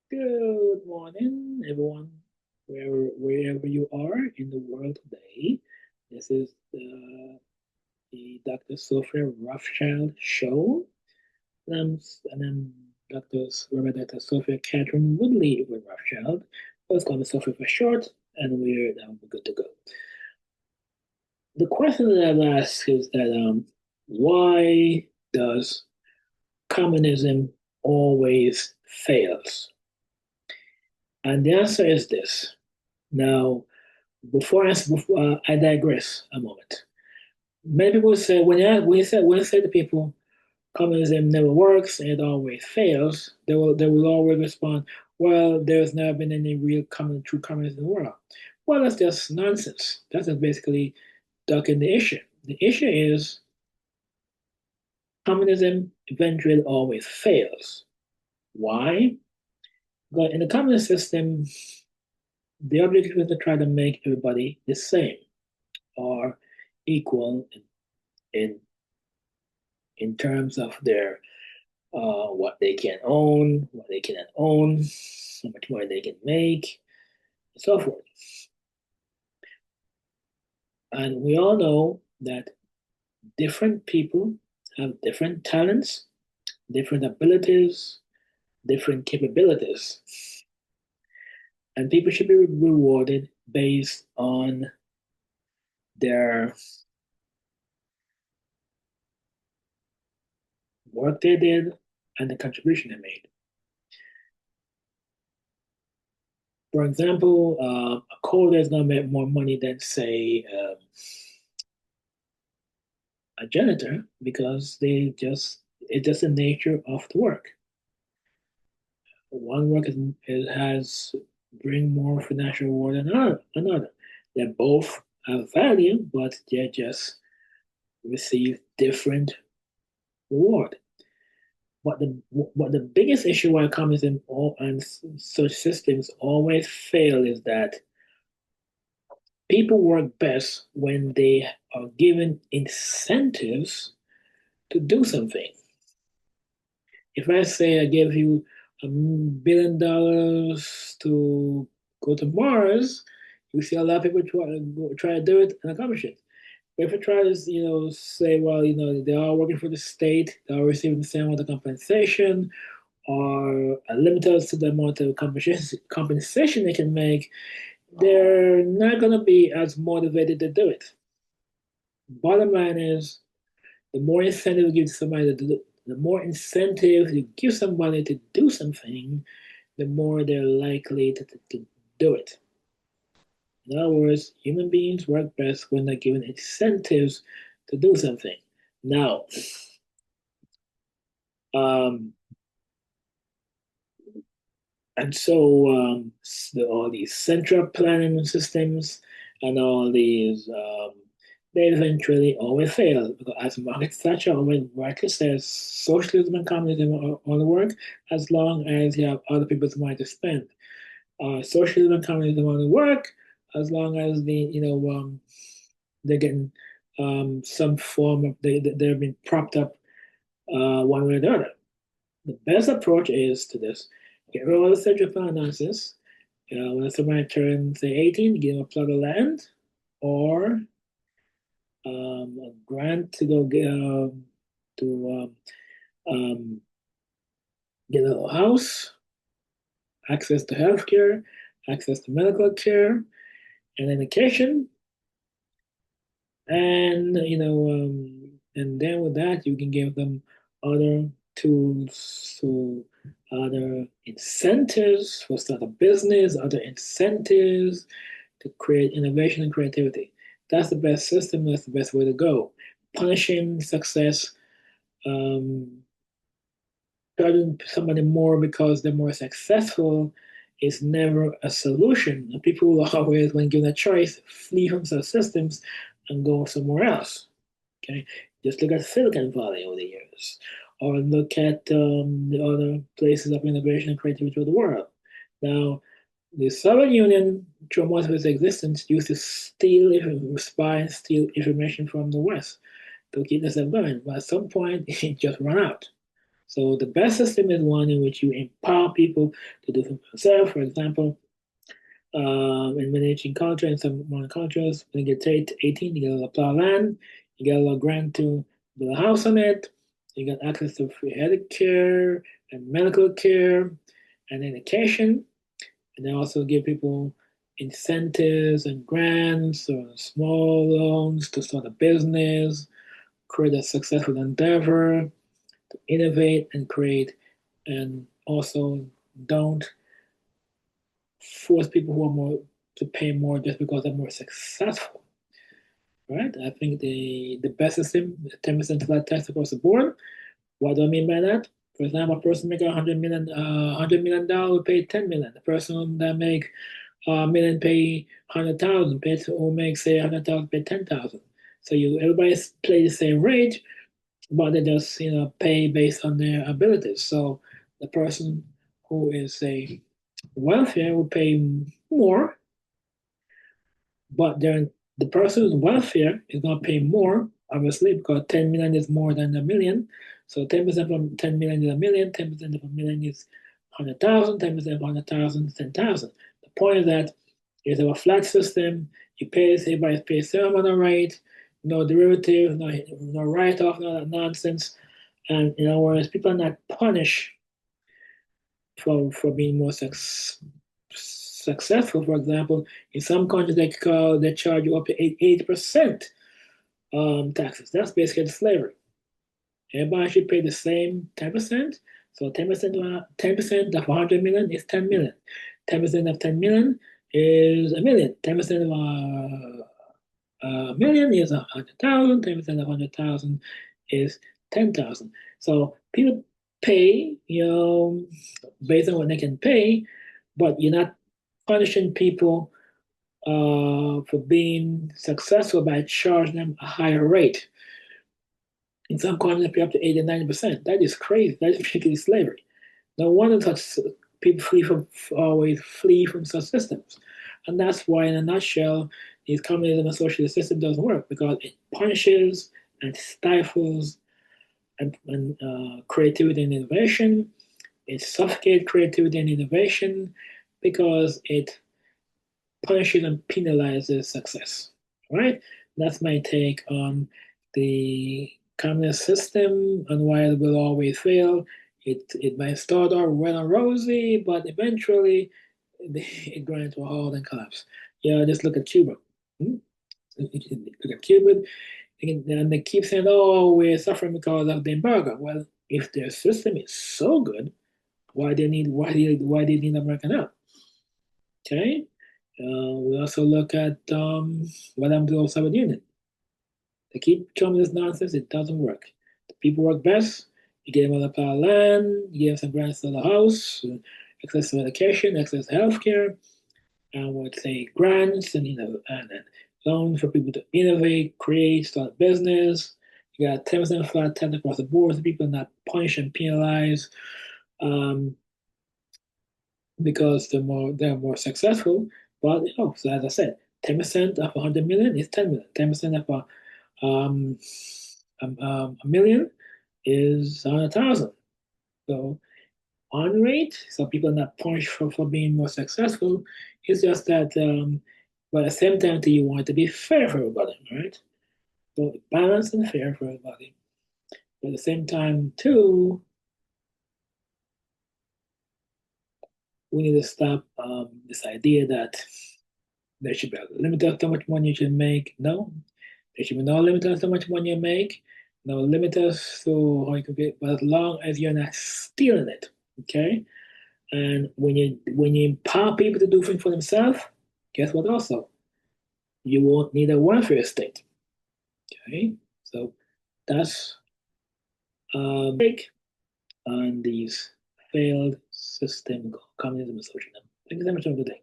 Good morning, everyone, wherever you are in the world today. This is the Dr. Sophia Rothschild Show. And I'm Dr. Sophia Catherine Woodley with Rothschild. Let's call me Sophia for short, and we're now good to go. The question that I've asked is that why does communism always fails? And the answer is this. Now, before I digress a moment. Many people say when you say to people communism never works and it always fails, they will always respond, well, there's never been any real true communism in the world. Well, that's just nonsense. That's just basically ducking the issue. The issue is communism eventually always fails. Why? Because in the communist system, the objective is to try to make everybody the same or equal in in terms of their what they can own, what they cannot own, how much money they can make, and so forth. And we all know that different people have different talents, different abilities, different capabilities, and people should be rewarded based on their work they did and the contribution they made. For example, a coder is going to make more money than, say, a janitor because it's just the nature of the work. One work has bring more financial reward than another. They both have value, but they just receive different reward. What the biggest issue why communism and such systems always fail is that people work best when they are given incentives to do something. If I say I give you $1 billion to go to Mars, you see a lot of people try to do it and accomplish it. But if I try to, say, well, they're all working for the state, they're all receiving the same amount of compensation, or limited to the amount of compensation they can make, they're not going to be as motivated to do it. Bottom line is, the more incentive you give somebody to do, the more incentive you give somebody to do something, the more they're likely to do it. In other words, human beings work best when they're given incentives to do something. Now, um, and so all these central planning systems and all these they eventually always fail because, as Margaret Thatcher always rightly says, socialism and communism only work as long as you have other people's money to spend. Socialism and communism only work as long as they're getting some form of they're being propped up one way or the other. The best approach is to this: get rid of all the central plan nonsense. When somebody turns, say, 18, give them a plot of land or a grant to go to get a house, access to healthcare, access to medical care, and education. And then with that, you can give them other tools, to other incentives for start a business, other incentives to create innovation and creativity. That's the best system. That's the best way to go. Punishing success, um, charging somebody more because they're more successful is never a solution. And people will always, when given a choice, flee from such systems and go somewhere else. Okay, just look at Silicon Valley over the years, or look at the other places of innovation and creativity of the world. Now, the Soviet Union, through most of its existence, used to spy and steal information from the West to keep themselves going. But at some point, it just ran out. So the best system is one in which you empower people to do things for themselves. For example, in managing culture in some modern cultures, when you get 18, you get a little plot of land, you get a little grant to build a house on it, you get access to free health care and medical care and education, and they also give people incentives and grants or small loans to start a business, create a successful endeavor, to innovate and create, and also don't force people who are more to pay more just because they're more successful. Right? I think the best system is 10% flat tax across the board. What do I mean by that? For example, a person make $100 million will pay 10 million. The person that make a million pay 100,000. Person who make say 100,000 pay 10,000. So you everybody play the same rate, but they just pay based on their abilities. So the person who is say welfare will pay more, but then the person's welfare is going to pay more, obviously, because 10 million is more than a million. So 10% from 10 million is a million, 10% of a million is 100,000, 10% of 100,000 is 10,000. The point is that it's a flat system. You pay, everybody pays some amount of rate, no derivative, no write off, no that nonsense. And in other words, people are not punished for being more successful. For example, in some countries they charge you up to 80% taxes. That's basically slavery. Everybody should pay the same 10%. So 10% of 100 million is 10 million. 10% of 10 million is a million. 10% of a million is 100,000. 10% of 100,000 is 10,000. So people pay, based on what they can pay, but you're not punishing people for being successful by charging them a higher rate. In some countries, they pay up to 80 and 90%. That is crazy. That is basically slavery. No wonder such people always flee from such systems. And that's why, in a nutshell, these communism and socialist system doesn't work because it punishes and stifles and creativity and innovation. It suffocates creativity and innovation because it punishes and penalizes success. Right? That's my take on the communist system and why it will always fail. It might start off well and rosy, but eventually it grinds to a halt and collapse. Yeah, just look at Cuba. Hmm? Look at Cuba, and they keep saying, "Oh, we're suffering because of the embargo." Well, if their system is so good, why they need American help? Okay. We also look at what happened to the Soviet Union. They keep telling me this nonsense. It doesn't work. The people work best. You give them a plot of land, you give them some grants to the house, access to education, access to healthcare, and would say grants and and loans for people to innovate, create, start a business. You got 10% flat tax across the board, so people are not punished and penalized um, because they're more successful. But so as I said, 10% of 100 million is 10 million. 10% of um, a million is 100,000. So on rate, so people are not punished for being more successful. It's just that, but at the same time, you want it to be fair for everybody, right? So balanced and fair for everybody. But at the same time, too, we need to stop this idea that there should be a limit of how much money you should make. No, there should be no limit on how much money you make. No limit as to how you can get, but as long as you're not stealing it, okay? And when you empower people to do things for themselves, guess what? Also, you won't need a welfare state. Okay, so that's big on these failed system communism and socialism. Thank you so much. Have a good day.